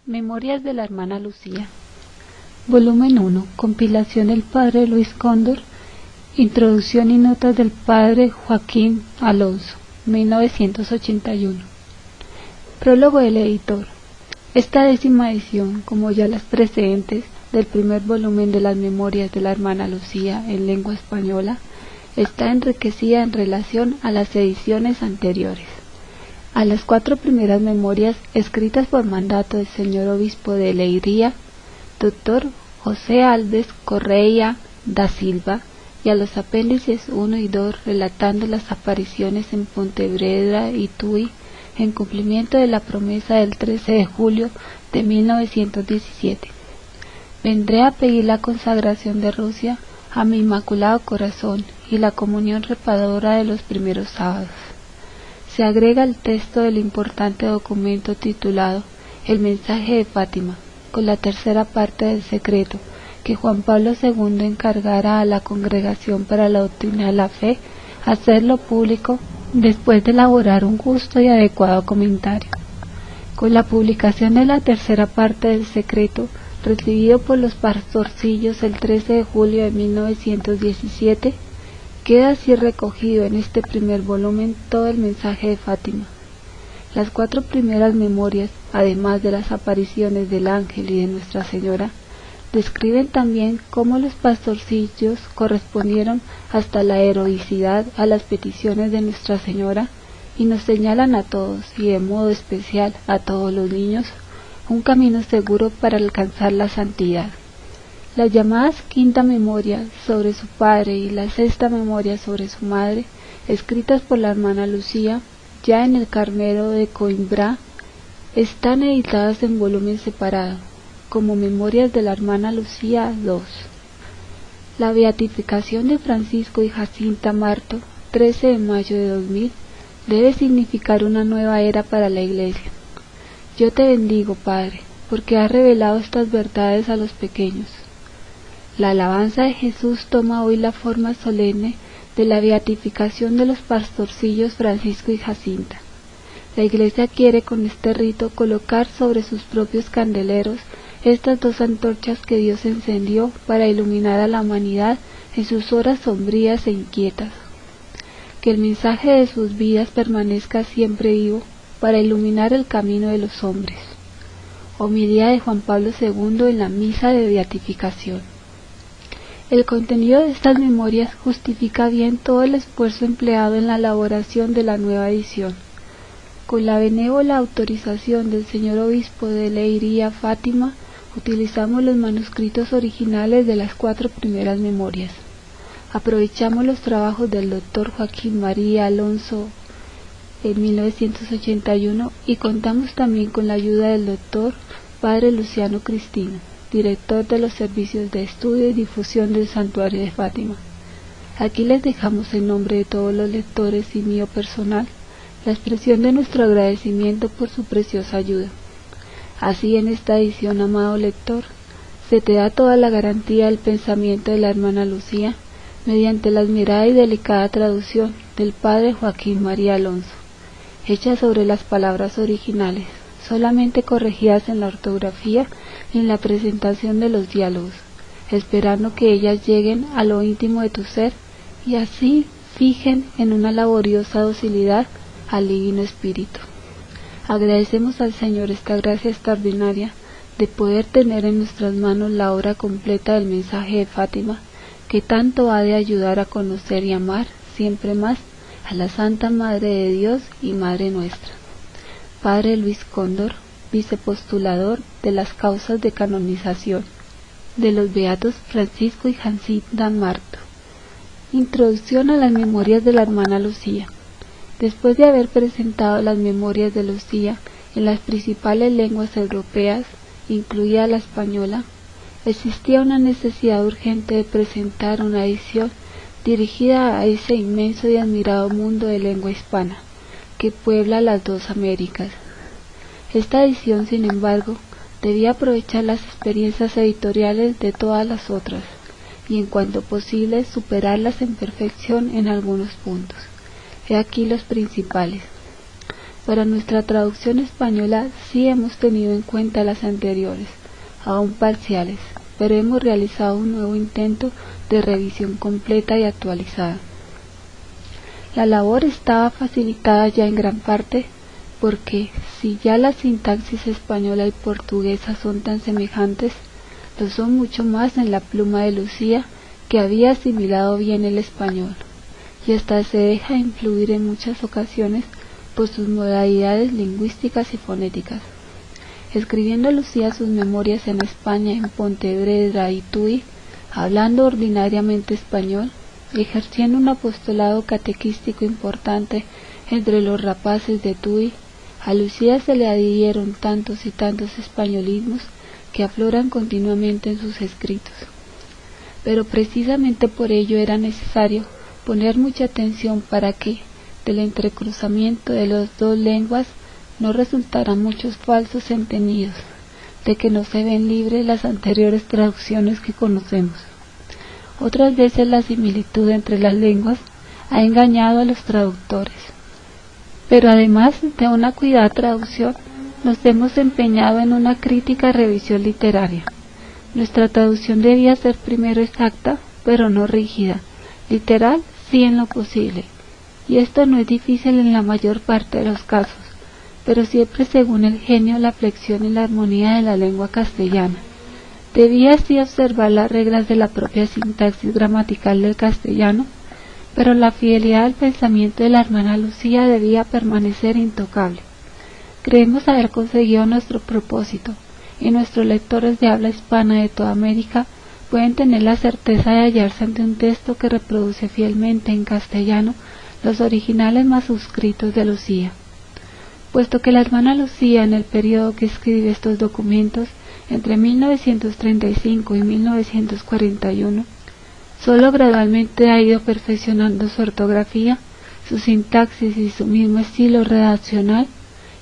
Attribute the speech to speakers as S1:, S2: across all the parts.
S1: Memorias de la hermana Lucía. Volumen 1. Compilación del padre Luis Cóndor. Introducción y notas del padre Joaquín Alonso, 1981. Prólogo del editor. Esta 10ª edición, como ya las precedentes, del primer volumen de las Memorias de la hermana Lucía en lengua española, está enriquecida en relación a las ediciones anteriores. A las 4 primeras memorias, escritas por mandato del señor obispo de Leiria, Dr. José Alves Correia da Silva, y a los apéndices 1 y 2 relatando las apariciones en Pontevedra y Tui, en cumplimiento de la promesa del 13 de julio de 1917. Vendré a pedir la consagración de Rusia a mi Inmaculado Corazón y la comunión reparadora de los primeros sábados. Se agrega el texto del importante documento titulado El mensaje de Fátima, con la tercera parte del secreto que Juan Pablo II encargara a la Congregación para la Doctrina de la Fe hacerlo público después de elaborar un justo y adecuado comentario. Con la publicación de la tercera parte del secreto, recibido por los pastorcillos el 13 de julio de 1917, queda así recogido en este primer volumen todo el mensaje de Fátima. Las 4 primeras memorias, además de las apariciones del ángel y de Nuestra Señora, describen también cómo los pastorcillos correspondieron hasta la heroicidad a las peticiones de Nuestra Señora y nos señalan a todos, y de modo especial a todos los niños, un camino seguro para alcanzar la santidad. Las llamadas 5ª memoria sobre su padre y la 6ª memoria sobre su madre, escritas por la hermana Lucía, ya en el Carmelo de Coimbra, están editadas en volumen separado, como Memorias de la hermana Lucía 2. La beatificación de Francisco y Jacinta Marto, 13 de mayo de 2000, debe significar una nueva era para la Iglesia. Yo te bendigo, Padre, porque has revelado estas verdades a los pequeños. La alabanza de Jesús toma hoy la forma solemne de la beatificación de los pastorcillos Francisco y Jacinta. La Iglesia quiere con este rito colocar sobre sus propios candeleros estas 2 antorchas que Dios encendió para iluminar a la humanidad en sus horas sombrías e inquietas. Que el mensaje de sus vidas permanezca siempre vivo para iluminar el camino de los hombres. Homilía de Juan Pablo II en la misa de beatificación. El contenido de estas memorias justifica bien todo el esfuerzo empleado en la elaboración de la nueva edición. Con la benévola autorización del señor obispo de Leiria Fátima, utilizamos los manuscritos originales de las 4 primeras memorias. Aprovechamos los trabajos del doctor Joaquín María Alonso en 1981 y contamos también con la ayuda del doctor Padre Luciano Cristino, director de los servicios de estudio y difusión del Santuario de Fátima. Aquí les dejamos en nombre de todos los lectores y mío personal la expresión de nuestro agradecimiento por su preciosa ayuda. Así en esta edición, amado lector, se te da toda la garantía del pensamiento de la hermana Lucía mediante la admirada y delicada traducción del padre Joaquín María Alonso, hecha sobre las palabras originales, solamente corregidas en la ortografía y en la presentación de los diálogos, esperando que ellas lleguen a lo íntimo de tu ser y así fijen en una laboriosa docilidad al Divino Espíritu. Agradecemos al Señor esta gracia extraordinaria de poder tener en nuestras manos la obra completa del mensaje de Fátima, que tanto ha de ayudar a conocer y amar siempre más a la Santa Madre de Dios y Madre nuestra. Padre Luis Cóndor, vicepostulador de las causas de canonización de los beatos Francisco y Jacinta Marto. Introducción a las memorias de la hermana Lucía. Después de haber presentado las memorias de Lucía en las principales lenguas europeas, incluida la española, existía una necesidad urgente de presentar una edición dirigida a ese inmenso y admirado mundo de lengua hispana que puebla las 2 Américas. Esta edición, sin embargo, debía aprovechar las experiencias editoriales de todas las otras y en cuanto posible superarlas en perfección en algunos puntos. He aquí los principales. Para nuestra traducción española sí hemos tenido en cuenta las anteriores, aún parciales, pero hemos realizado un nuevo intento de revisión completa y actualizada. La labor estaba facilitada ya en gran parte porque, si ya la sintaxis española y portuguesa son tan semejantes, lo son mucho más en la pluma de Lucía, que había asimilado bien el español, y hasta se deja influir en muchas ocasiones por sus modalidades lingüísticas y fonéticas. Escribiendo Lucía sus memorias en España, en Pontevedra y Tui, hablando ordinariamente español, ejerciendo un apostolado catequístico importante entre los rapaces de Tui, a Lucía se le adhirieron tantos y tantos españolismos que afloran continuamente en sus escritos. Pero precisamente por ello era necesario poner mucha atención para que, del entrecruzamiento de las dos lenguas, no resultaran muchos falsos entendidos, de que no se ven libres las anteriores traducciones que conocemos. Otras veces la similitud entre las lenguas ha engañado a los traductores, pero además de una cuidada traducción, nos hemos empeñado en una crítica revisión literaria. Nuestra traducción debía ser primero exacta, pero no rígida, literal sí en lo posible, y esto no es difícil en la mayor parte de los casos, pero siempre según el genio, la flexión y la armonía de la lengua castellana. Debía así observar las reglas de la propia sintaxis gramatical del castellano, pero la fidelidad al pensamiento de la hermana Lucía debía permanecer intocable. Creemos haber conseguido nuestro propósito, y nuestros lectores de habla hispana de toda América pueden tener la certeza de hallarse ante un texto que reproduce fielmente en castellano los originales manuscritos de Lucía. Puesto que la hermana Lucía, en el periodo que escribe estos documentos, entre 1935 y 1941, solo gradualmente ha ido perfeccionando su ortografía, su sintaxis y su mismo estilo redaccional,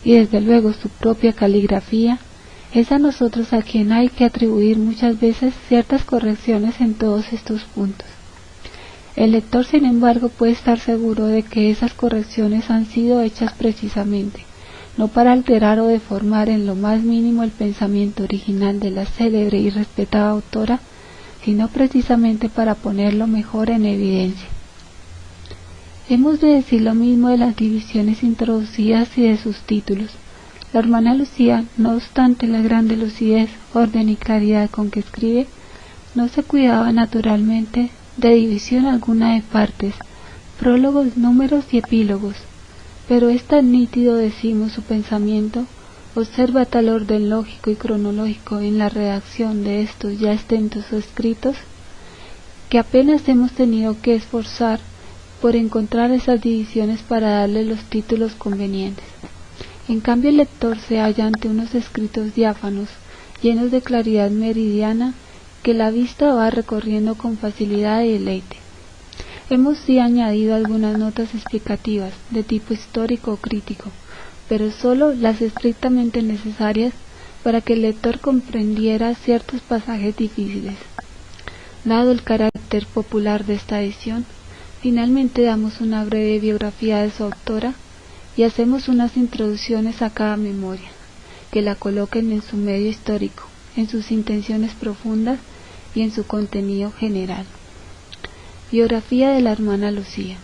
S1: y desde luego su propia caligrafía, es a nosotros a quien hay que atribuir muchas veces ciertas correcciones en todos estos puntos. El lector, sin embargo, puede estar seguro de que esas correcciones han sido hechas precisamente, no para alterar o deformar en lo más mínimo el pensamiento original de la célebre y respetada autora, sino precisamente para ponerlo mejor en evidencia. Hemos de decir lo mismo de las divisiones introducidas y de sus títulos. La hermana Lucía, no obstante la grande lucidez, orden y claridad con que escribe, no se cuidaba naturalmente de división alguna de partes, prólogos, números y epílogos, pero es tan nítido, decimos, su pensamiento, observa tal orden lógico y cronológico en la redacción de estos ya extensos escritos, que apenas hemos tenido que esforzar por encontrar esas divisiones para darle los títulos convenientes. En cambio, el lector se halla ante unos escritos diáfanos, llenos de claridad meridiana, que la vista va recorriendo con facilidad y deleite. Hemos sí añadido algunas notas explicativas, de tipo histórico o crítico, pero sólo las estrictamente necesarias para que el lector comprendiera ciertos pasajes difíciles. Dado el carácter popular de esta edición, finalmente damos una breve biografía de su autora y hacemos unas introducciones a cada memoria, que la coloquen en su medio histórico, en sus intenciones profundas y en su contenido general. Biografía de la hermana Lucía.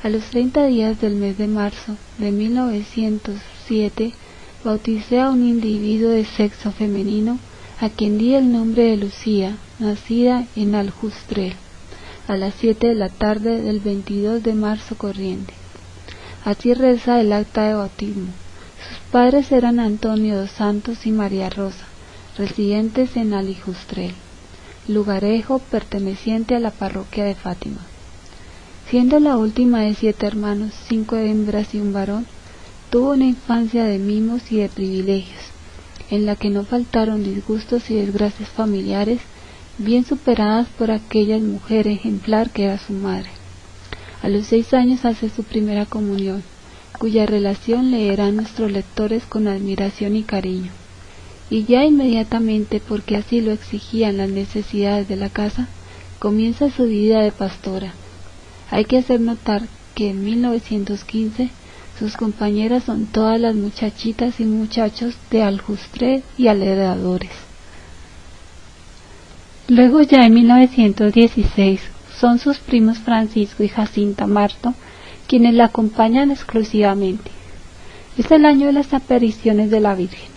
S1: A los 30 días del mes de marzo de 1907, bauticé a un individuo de sexo femenino, a quien di el nombre de Lucía, nacida en Aljustrel, a las 7 de la tarde del 22 de marzo corriente. Así reza el acta de bautismo. Sus padres eran Antonio dos Santos y María Rosa, residentes en Aljustrel, lugarejo perteneciente a la parroquia de Fátima. Siendo la última de 7 hermanos, 5 hembras y un varón, tuvo una infancia de mimos y de privilegios, en la que no faltaron disgustos y desgracias familiares, bien superadas por aquella mujer ejemplar que era su madre. A los 6 años hace su primera comunión, cuya relación leerán nuestros lectores con admiración y cariño. Y ya inmediatamente, porque así lo exigían las necesidades de la casa, comienza su vida de pastora. Hay que hacer notar que en 1915 Sus compañeras son todas las muchachitas y muchachos de Aljustre y alrededores. Luego, ya en 1916, son sus primos Francisco y Jacinta Marto quienes la acompañan exclusivamente. Es el año de las apariciones de la Virgen.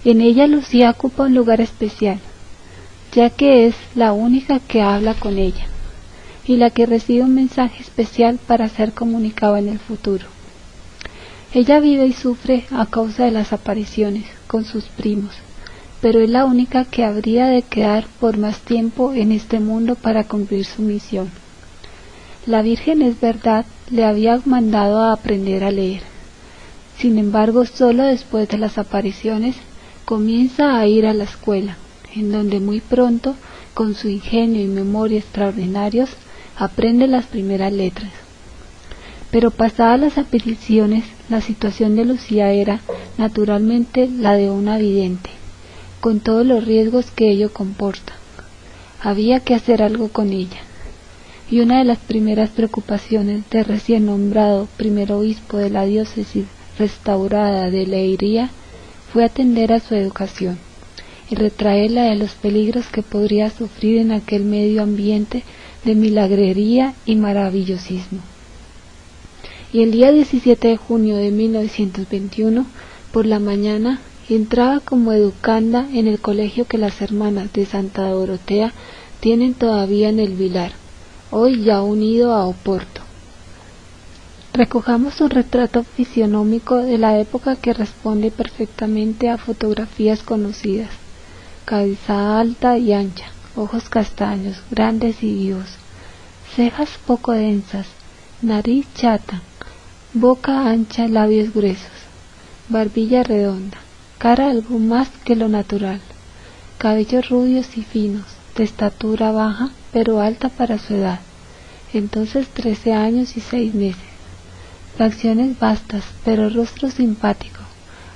S1: En ella Lucía ocupa un lugar especial, ya que es la única que habla con ella y la que recibe un mensaje especial para ser comunicado en el futuro. Ella vive y sufre a causa de las apariciones con sus primos, pero es la única que habría de quedar por más tiempo en este mundo para cumplir su misión. La Virgen, es verdad, le había mandado a aprender a leer. Sin embargo, solo después de las apariciones comienza a ir a la escuela, en donde muy pronto, con su ingenio y memoria extraordinarios, aprende las primeras letras. Pero pasadas las apariciones, la situación de Lucía era, naturalmente, la de una vidente, con todos los riesgos que ello comporta. Había que hacer algo con ella, y una de las primeras preocupaciones del recién nombrado primer obispo de la diócesis restaurada de Leiria fue atender a su educación y retraerla de los peligros que podría sufrir en aquel medio ambiente de milagrería y maravillosismo. Y el día 17 de junio de 1921, por la mañana, entraba como educanda en el colegio que las hermanas de Santa Dorotea tienen todavía en el Vilar, hoy ya unido a Oporto. Recojamos un retrato fisionómico de la época que responde perfectamente a fotografías conocidas: cabeza alta y ancha, ojos castaños, grandes y vivos, cejas poco densas, nariz chata, boca ancha, labios gruesos, barbilla redonda, cara algo más que lo natural, cabellos rubios y finos, de estatura baja pero alta para su edad, entonces 13 años y 6 meses, facciones vastas pero rostro simpático,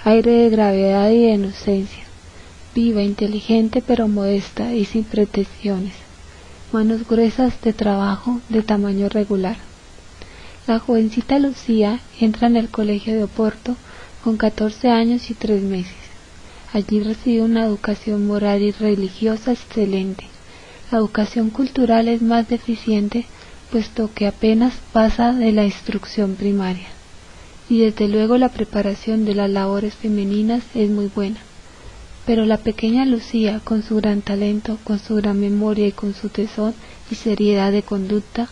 S1: aire de gravedad y de inocencia, viva, inteligente pero modesta y sin pretensiones, manos gruesas de trabajo de tamaño regular. La jovencita Lucía entra en el colegio de Oporto con 14 años y 3 meses. Allí recibe una educación moral y religiosa excelente. La educación cultural es más deficiente, puesto que apenas pasa de la instrucción primaria. Y desde luego la preparación de las labores femeninas es muy buena. Pero la pequeña Lucía, con su gran talento, con su gran memoria y con su tesón y seriedad de conducta,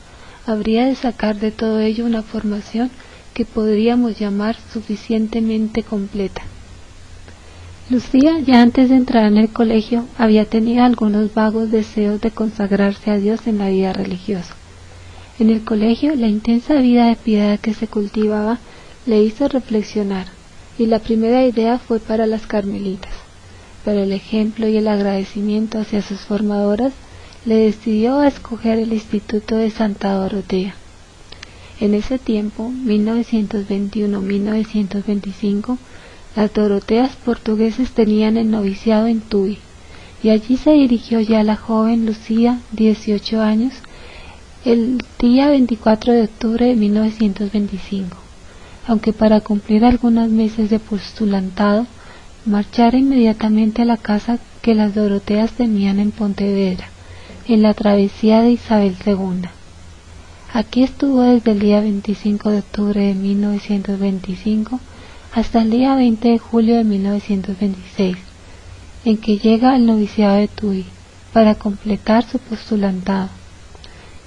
S1: habría de sacar de todo ello una formación que podríamos llamar suficientemente completa. Lucía, ya antes de entrar en el colegio, había tenido algunos vagos deseos de consagrarse a Dios en la vida religiosa. En el colegio, la intensa vida de piedad que se cultivaba le hizo reflexionar, y la primera idea fue para las carmelitas, pero el ejemplo y el agradecimiento hacia sus formadoras le decidió a escoger el Instituto de Santa Dorotea. En ese tiempo, 1921-1925, las Doroteas portugueses tenían el noviciado en Tui, y allí se dirigió ya la joven Lucía, 18 años, el día 24 de octubre de 1925, aunque para cumplir algunos meses de postulantado, marchara inmediatamente a la casa que las Doroteas tenían en Pontevedra, en la travesía de Isabel II. Aquí estuvo desde el día 25 de octubre de 1925 hasta el día 20 de julio de 1926, en que llega al noviciado de Tui para completar su postulantado.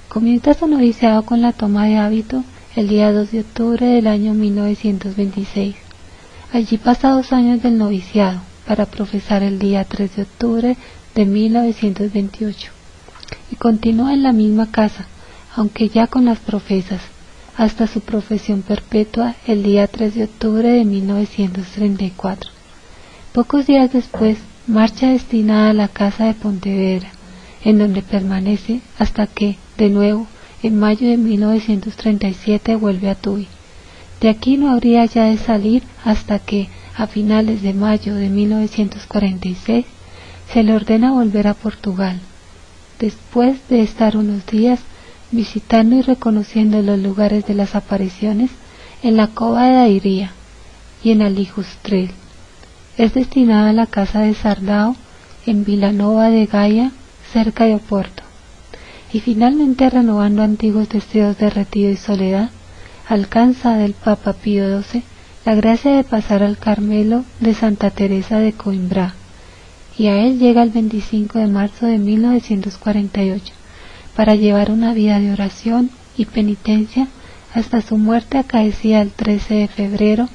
S1: Comienza su noviciado con la toma de hábito el día 2 de octubre del año 1926. Allí pasa 2 años del noviciado para profesar el día 3 de octubre de 1928 y continúa en la misma casa, aunque ya con las profesas, hasta su profesión perpetua el día 3 de octubre de 1934. Pocos días después marcha destinada a la casa de Pontevedra, en donde permanece hasta que, de nuevo, en mayo de 1937 vuelve a Tui. De aquí no habría ya de salir hasta que, a finales de mayo de 1946, se le ordena volver a Portugal. Después de estar unos días visitando y reconociendo los lugares de las apariciones, en la cova de Dairía y en Alijustrel. Es destinada a la casa de Sardao en Vilanova de Gaia, cerca de Oporto. Y finalmente, renovando antiguos deseos de retiro y soledad, alcanza del Papa Pío XII la gracia de pasar al Carmelo de Santa Teresa de Coimbra, y a él llega el 25 de marzo de 1948, para llevar una vida de oración y penitencia hasta su muerte acaecida el 13 de febrero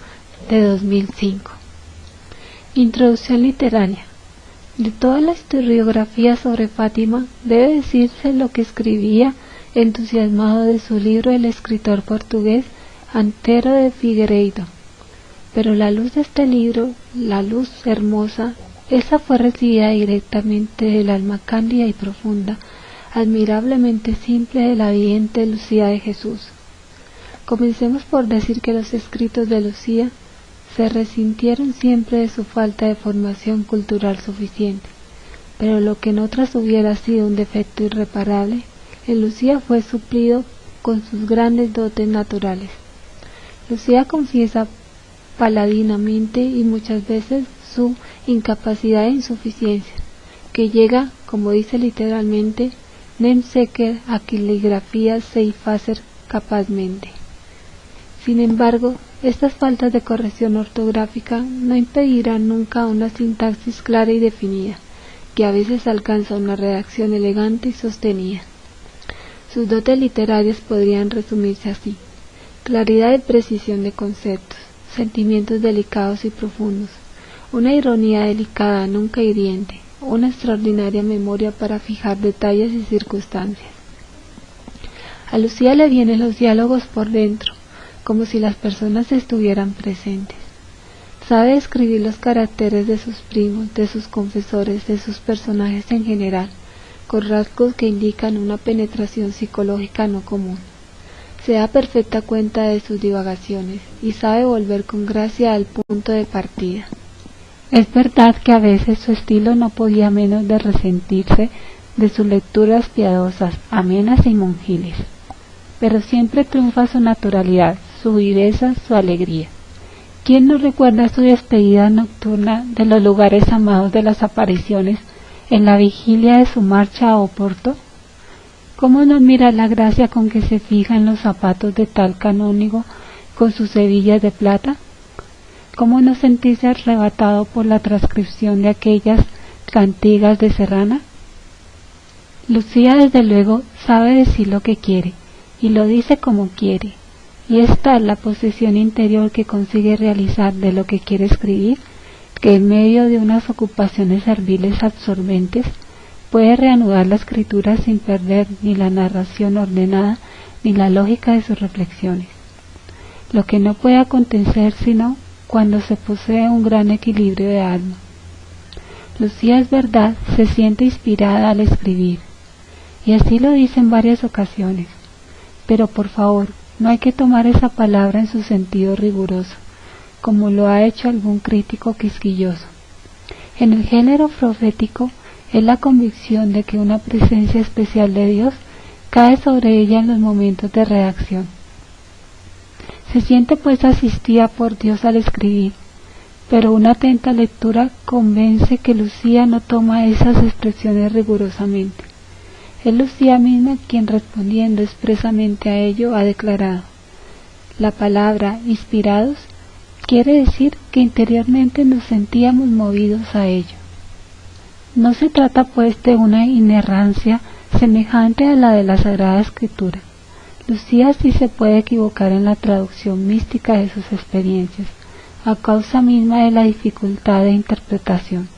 S1: de 2005. Introducción literaria. De toda la historiografía sobre Fátima debe decirse lo que escribía entusiasmado de su libro el escritor portugués Antero de Figueiredo. Pero la luz de este libro, la luz hermosa, esa fue recibida directamente del alma cándida y profunda, admirablemente simple de la vidente Lucía de Jesús. Comencemos por decir que los escritos de Lucía se resintieron siempre de su falta de formación cultural suficiente, pero lo que en otras hubiera sido un defecto irreparable, en Lucía fue suplido con sus grandes dotes naturales. Lucía confiesa paladinamente y muchas veces su incapacidad e insuficiencia, que llega, como dice literalmente, nem sequer a caligrafía sei fazer capazmente. Sin embargo, estas faltas de corrección ortográfica no impedirán nunca una sintaxis clara y definida, que a veces alcanza una redacción elegante y sostenida. Sus dotes literarias podrían resumirse así: claridad y precisión de conceptos, sentimientos delicados y profundos, una ironía delicada nunca hiriente, una extraordinaria memoria para fijar detalles y circunstancias. A Lucía le vienen los diálogos por dentro, como si las personas estuvieran presentes. Sabe escribir los caracteres de sus primos, de sus confesores, de sus personajes en general, con rasgos que indican una penetración psicológica no común. Se da perfecta cuenta de sus divagaciones y sabe volver con gracia al punto de partida. Es verdad que a veces su estilo no podía menos de resentirse de sus lecturas piadosas, amenas y monjiles, pero siempre triunfa su naturalidad, su viveza, su alegría. ¿Quién no recuerda su despedida nocturna de los lugares amados de las apariciones en la vigilia de su marcha a Oporto? ¿Cómo no admirar la gracia con que se fija en los zapatos de tal canónigo con sus hebillas de plata? ¿Cómo no sentirse arrebatado por la transcripción de aquellas cantigas de Serrana? Lucía, desde luego, sabe decir lo que quiere, y lo dice como quiere, y es tal la posesión interior que consigue realizar de lo que quiere escribir, que en medio de unas ocupaciones serviles absorbentes, puede reanudar la escritura sin perder ni la narración ordenada ni la lógica de sus reflexiones, lo que no puede acontecer sino cuando se posee un gran equilibrio de alma. Lucía, es verdad, se siente inspirada al escribir, y así lo dice en varias ocasiones, pero por favor, no hay que tomar esa palabra en su sentido riguroso, como lo ha hecho algún crítico quisquilloso. En el género profético es la convicción de que una presencia especial de Dios cae sobre ella en los momentos de redacción. Se siente pues asistida por Dios al escribir, pero una atenta lectura convence que Lucía no toma esas expresiones rigurosamente. Es Lucía misma quien, respondiendo expresamente a ello, ha declarado: la palabra inspirados quiere decir que interiormente nos sentíamos movidos a ello. No se trata pues de una inerrancia semejante a la de la Sagrada Escritura. Lucía sí se puede equivocar en la traducción mística de sus experiencias, a causa misma de la dificultad de interpretación.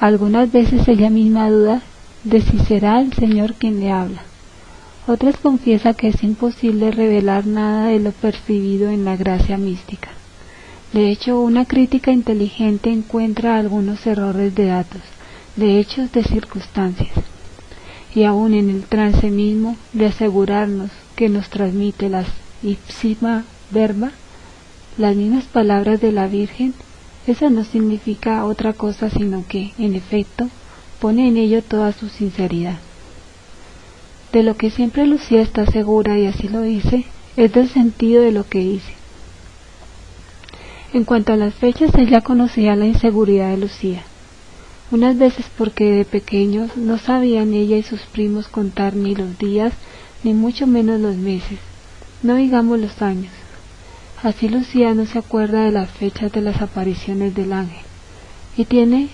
S1: Algunas veces ella misma duda de si será el Señor quien le habla. Otras confiesa que es imposible revelar nada de lo percibido en la gracia mística. De hecho, una crítica inteligente encuentra algunos errores de datos, de hechos, de circunstancias, y aún en el trance mismo de asegurarnos que nos transmite las ipsima verba, las mismas palabras de la Virgen. Eso no significa otra cosa sino que, en efecto, pone en ello toda su sinceridad. De lo que siempre Lucía está segura, y así lo dice, es del sentido de lo que dice. En cuanto a las fechas, ella conocía la inseguridad de Lucía. Unas veces porque de pequeños no sabían ella y sus primos contar ni los días, ni mucho menos los meses, no digamos los años. Así Lucía no se acuerda de las fechas de las apariciones del ángel, y tiene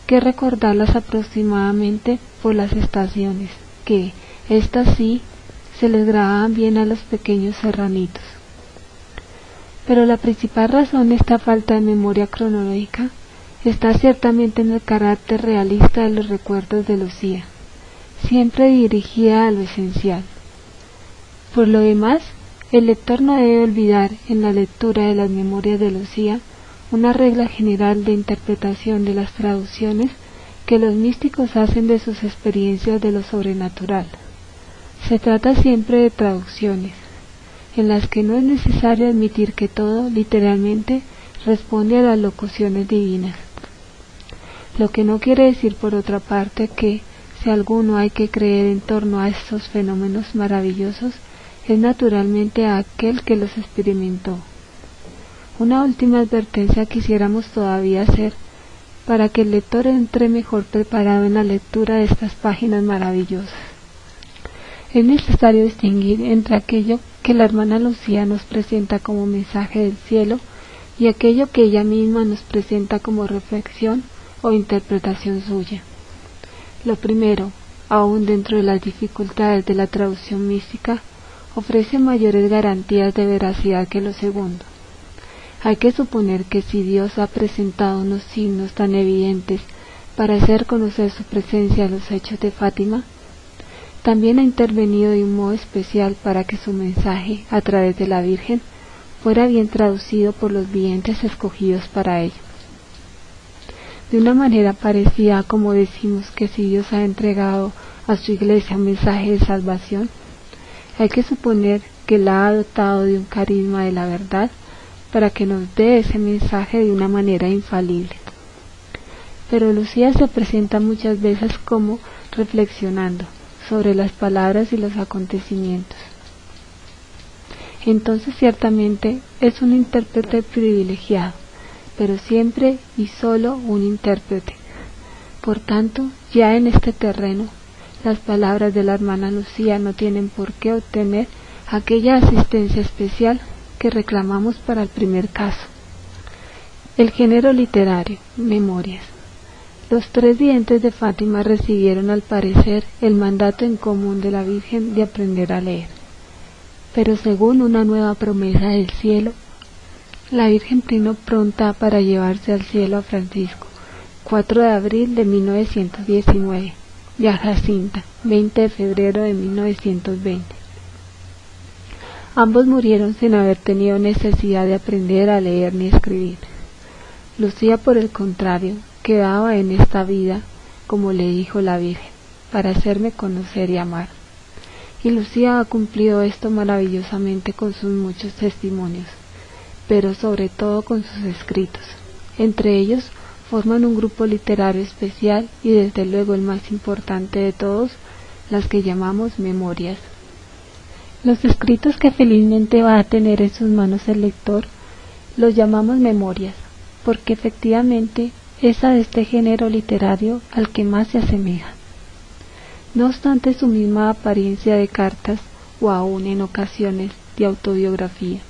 S1: que recordarlas aproximadamente por las estaciones, que, estas sí, se les grababan bien a los pequeños serranitos. Pero la principal razón de esta falta de memoria cronológica está ciertamente en el carácter realista de los recuerdos de Lucía, siempre dirigida a lo esencial. Por lo demás, el lector no debe olvidar en la lectura de las memorias de Lucía una regla general de interpretación de las traducciones que los místicos hacen de sus experiencias de lo sobrenatural. Se trata siempre de traducciones, en las que no es necesario admitir que todo, literalmente, responde a las locuciones divinas. Lo que no quiere decir, por otra parte, que, si alguno hay que creer en torno a estos fenómenos maravillosos, es naturalmente a aquel que los experimentó. Una última advertencia quisiéramos todavía hacer, para que el lector entre mejor preparado en la lectura de estas páginas maravillosas. Es necesario distinguir entre aquello que la hermana Lucía nos presenta como mensaje del cielo y aquello que ella misma nos presenta como reflexión o interpretación suya. Lo primero, aun dentro de las dificultades de la traducción mística, ofrece mayores garantías de veracidad que lo segundo. Hay que suponer que si Dios ha presentado unos signos tan evidentes para hacer conocer su presencia en los hechos de Fátima, también ha intervenido de un modo especial para que su mensaje, a través de la Virgen, fuera bien traducido por los videntes escogidos para ello. De una manera parecida a como decimos que si Dios ha entregado a su Iglesia un mensaje de salvación, hay que suponer que la ha dotado de un carisma de la verdad para que nos dé ese mensaje de una manera infalible. Pero Lucía se presenta muchas veces como reflexionando sobre las palabras y los acontecimientos. Entonces ciertamente es un intérprete privilegiado, pero siempre y solo un intérprete. Por tanto, ya en este terreno, las palabras de la hermana Lucía no tienen por qué obtener aquella asistencia especial que reclamamos para el primer caso. El género literario, memorias. Los tres videntes de Fátima recibieron al parecer el mandato en común de la Virgen de aprender a leer. Pero según una nueva promesa del cielo, la Virgen vino pronta para llevarse al cielo a Francisco, 4 de abril de 1919. Y a Jacinta, 20 de febrero de 1920. Ambos murieron sin haber tenido necesidad de aprender a leer ni escribir. Lucía, por el contrario, quedaba en esta vida, como le dijo la Virgen, para hacerme conocer y amar. Y Lucía ha cumplido esto maravillosamente con sus muchos testimonios, pero sobre todo con sus escritos. Entre ellos forman un grupo literario especial y desde luego el más importante de todos, las que llamamos memorias. Los escritos que felizmente va a tener en sus manos el lector, los llamamos memorias, porque efectivamente es a este género literario al que más se asemeja. No obstante su misma apariencia de cartas o aún en ocasiones de autobiografía.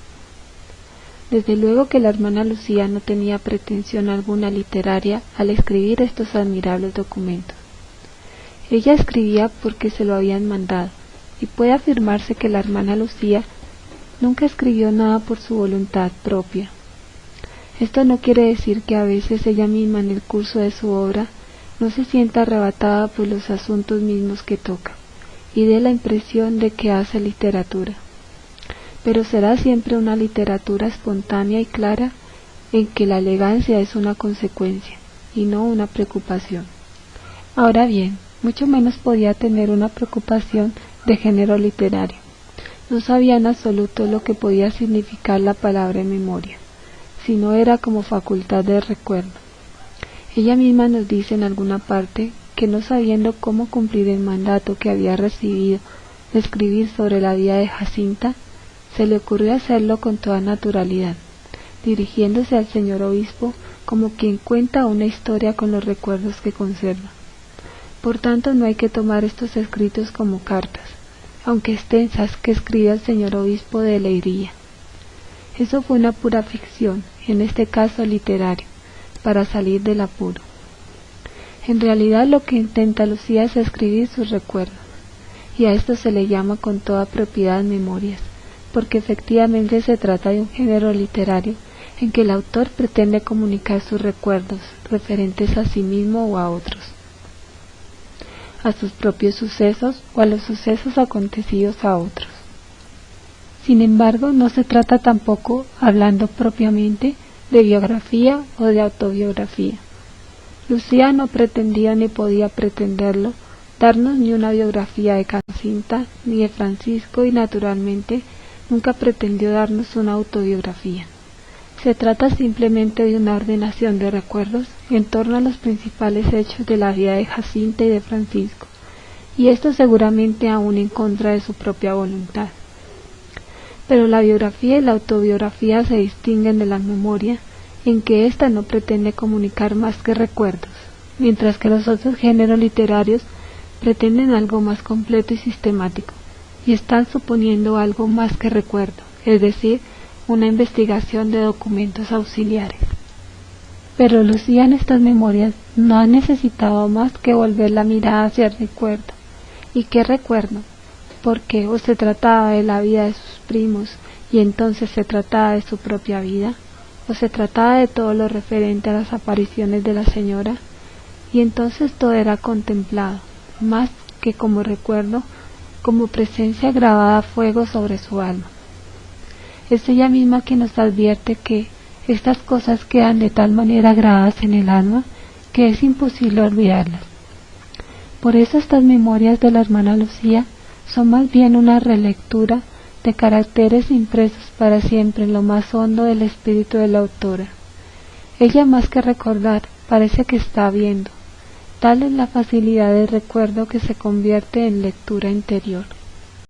S1: Desde luego que la hermana Lucía no tenía pretensión alguna literaria al escribir estos admirables documentos. Ella escribía porque se lo habían mandado, y puede afirmarse que la hermana Lucía nunca escribió nada por su voluntad propia. Esto no quiere decir que a veces ella misma en el curso de su obra no se sienta arrebatada por los asuntos mismos que toca, y dé la impresión de que hace literatura. Pero será siempre una literatura espontánea y clara en que la elegancia es una consecuencia y no una preocupación. Ahora bien, mucho menos podía tener una preocupación de género literario. No sabía en absoluto lo que podía significar la palabra memoria, si no era como facultad de recuerdo. Ella misma nos dice en alguna parte que no sabiendo cómo cumplir el mandato que había recibido de escribir sobre la vida de Jacinta, se le ocurrió hacerlo con toda naturalidad, dirigiéndose al señor obispo como quien cuenta una historia con los recuerdos que conserva. Por tanto, no hay que tomar estos escritos como cartas, aunque extensas, que escribe el señor obispo de Leiria. Eso fue una pura ficción, en este caso literario, para salir del apuro. En realidad lo que intenta Lucía es escribir sus recuerdos, y a esto se le llama con toda propiedad memorias, porque efectivamente se trata de un género literario en que el autor pretende comunicar sus recuerdos referentes a sí mismo o a otros, a sus propios sucesos o a los sucesos acontecidos a otros. Sin embargo, no se trata tampoco, hablando propiamente, de biografía o de autobiografía. Lucía no pretendía ni podía pretenderlo, darnos ni una biografía de Jacinta ni de Francisco, y naturalmente nunca pretendió darnos una autobiografía. Se trata simplemente de una ordenación de recuerdos en torno a los principales hechos de la vida de Jacinta y de Francisco, y esto seguramente aún en contra de su propia voluntad. Pero la biografía y la autobiografía se distinguen de la memoria en que ésta no pretende comunicar más que recuerdos, mientras que los otros géneros literarios pretenden algo más completo y sistemático, y están suponiendo algo más que recuerdo, es decir, una investigación de documentos auxiliares. Pero Lucía en estas memorias no ha necesitado más que volver la mirada hacia el recuerdo. ¿Y qué recuerdo? Porque o se trataba de la vida de sus primos y entonces se trataba de su propia vida, o se trataba de todo lo referente a las apariciones de la señora, y entonces todo era contemplado, más que como recuerdo, como presencia grabada a fuego sobre su alma. Es ella misma quien nos advierte que estas cosas quedan de tal manera grabadas en el alma que es imposible olvidarlas. Por eso estas memorias de la hermana Lucía son más bien una relectura de caracteres impresos para siempre en lo más hondo del espíritu de la autora. Ella, más que recordar, parece que está viendo. Tal es la facilidad del recuerdo que se convierte en lectura interior.